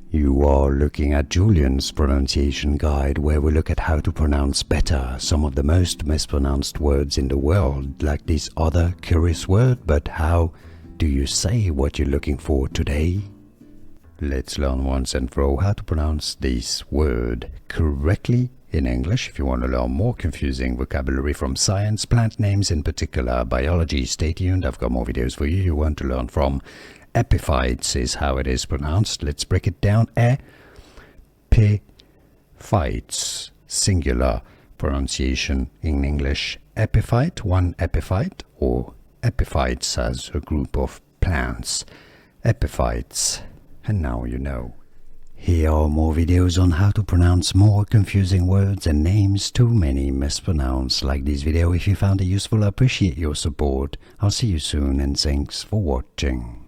You are looking at Julian's pronunciation guide, where we look at how to pronounce better some of the most mispronounced words in the world, like this other curious word. But how do you say what you're looking for today? Let's learn once and for all how to pronounce this word correctly in English. If you want to learn more confusing vocabulary from science, plant names in particular, biology, stay tuned. I've got more videos for you want to learn from. Epiphytes is how it is pronounced. Let's break it down. Epiphytes, singular pronunciation in English. Epiphyte, one epiphyte, or epiphytes as a group of plants. Epiphytes. And now you know. Here are more videos on how to pronounce more confusing words and names too many mispronounced. Like this video if you found it useful. I appreciate your support. I'll see you soon and thanks for watching.